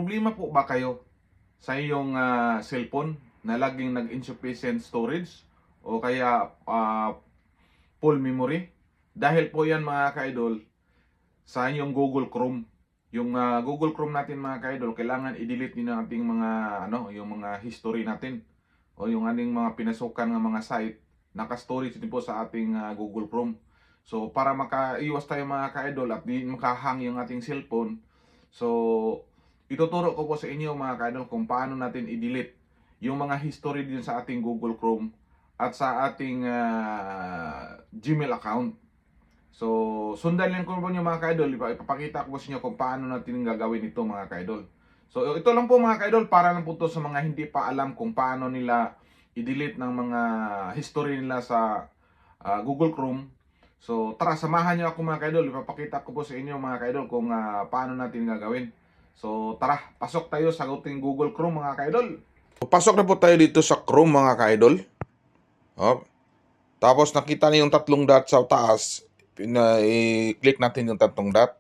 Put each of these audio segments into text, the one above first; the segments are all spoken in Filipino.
problema po ba kayo sa iyong cellphone na laging nag-insufficient storage o kaya full memory? Dahil po yan mga ka-idol sa inyong Google Chrome. Yung Google Chrome natin mga ka-idol, kailangan i-delete din ang ating mga yung mga history natin o yung ating mga pinasukan ng mga site, naka-storage din po sa ating Google Chrome. So para makaiwas tayo mga ka-idol at di makahang yung ating cellphone, so ituturo ko po sa inyo mga ka-idol kung paano natin i-delete yung mga history din sa ating Google Chrome at sa ating Gmail account. So sundan lang ko po nyo mga ka-idol, ipapakita ko po sa inyo kung paano natin gagawin ito mga ka-idol. So ito lang po mga ka-idol, para lang po to sa mga hindi pa alam kung paano nila i-delete ng mga history nila sa Google Chrome. So tara, samahan nyo ako mga ka-idol, ipapakita ko po sa inyo mga ka-idol kung paano natin gagawin. So tara, pasok tayo sa ating Google Chrome mga ka-idol. Pasok na po tayo dito sa Chrome mga ka-idol. Tapos nakita niyo yung tatlong dot sa taas. I-click natin yung tatlong dot.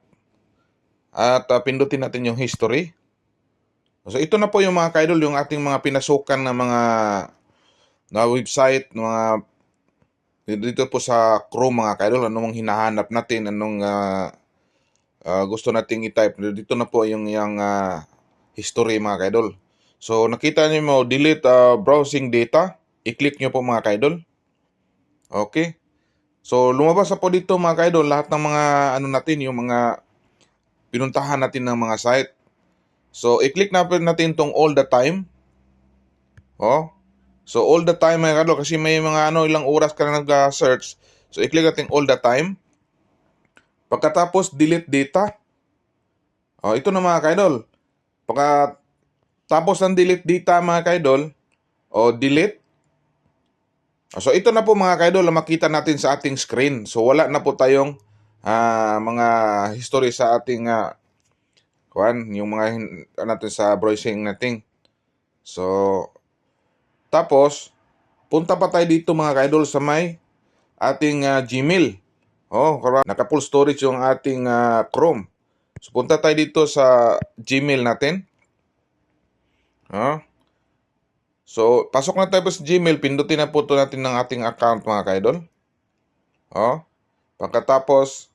At pindutin natin yung history. So ito na po yung mga ka-idol, yung ating mga pinasukan na mga website, mga dito po sa Chrome mga ka-idol. Anong hinahanap natin, anong gusto nating i-type. Dito na po yung history mga ka-idol. So nakita niyo mo, delete browsing data. I-click nyo po mga ka-idol. Okay. So lumabas na po dito mga ka-idol lahat ng mga natin, yung mga pinuntahan natin ng mga site. So i-click natin tong all the time. So all the time mga ka-idol, kasi may mga ilang oras ka na nag-search. So i-click natin all the time. Pagkatapos delete data. Ito na mga ka-idol. Pagkatapos ng delete data mga ka-idol, delete. So ito na po mga ka-idol na makita natin sa ating screen. So wala na po tayong mga history sa ating yung mga natin sa browsing natin. So tapos punta pa tayo dito mga ka-idol sa may ating Gmail. Naka full storage yung ating Chrome. So punta tayo dito sa Gmail natin. So, pasok na tayo sa Gmail, pindutin na po ito natin ng ating account mga ka-idol. Pagkatapos,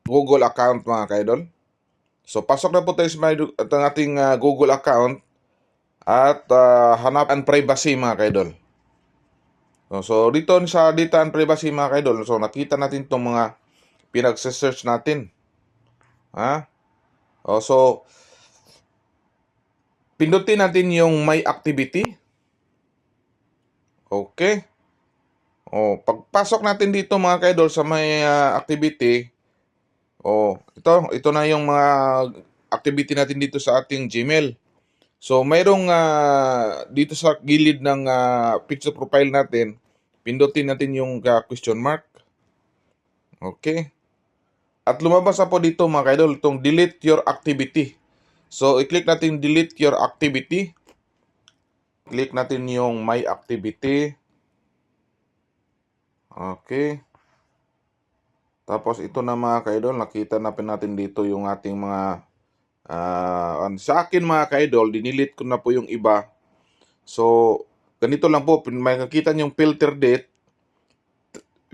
Google account mga ka-idol. So, pasok na po tayo sa ating Google account at hanap ang privacy mga ka-idol. So, dito sa data and privacy mga ka-idol, so nakita natin itong mga pinag-search natin. So, pindutin natin yung my activity. Okay. Pagpasok natin dito mga ka-idol sa may activity, ito na yung mga activity natin dito sa ating Gmail. So mayroong dito sa gilid ng picture profile natin, pindutin natin yung question mark. Okay. At lumabas na po dito mga ka-idol itong delete your activity. So i-click natin delete your activity. Click natin yung my activity. Okay. Tapos ito na mga ka-idol, nakita na natin dito yung ating mga sa akin mga ka-idol, dinilit ko na po yung iba. So ganito lang po, may nakita yung filter date.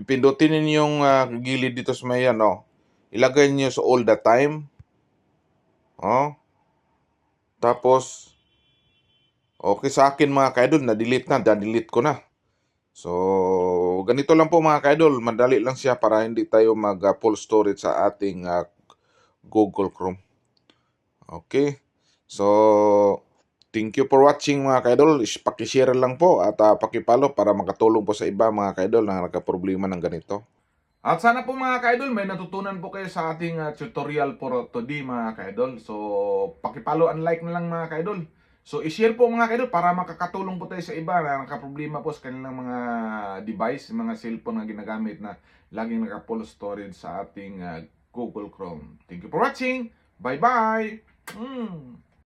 Pindutin niyo yung gilid dito sa may ilagay niyo sa all the time. Tapos okay sa akin mga ka-idol, na-delete ko na. So, ganito lang po mga ka-idol, madali lang siya para hindi tayo mag-full storage sa ating Google Chrome. Okay. So, thank you for watching mga ka-idol. Paki-share lang po at paki-follow para makatulong po sa iba mga ka-idol na nagka-problema ng ganito. At sana po mga ka-idol may natutunan po kayo sa ating tutorial for today mga ka-idol. So paki-follow and like na lang mga ka-idol. So i-share po mga ka-idol para makakatulong po tayo sa iba na nakaproblema po sa kanilang mga device, mga cellphone na ginagamit na laging naka-full storage sa ating Google Chrome. Thank you for watching. Bye-bye!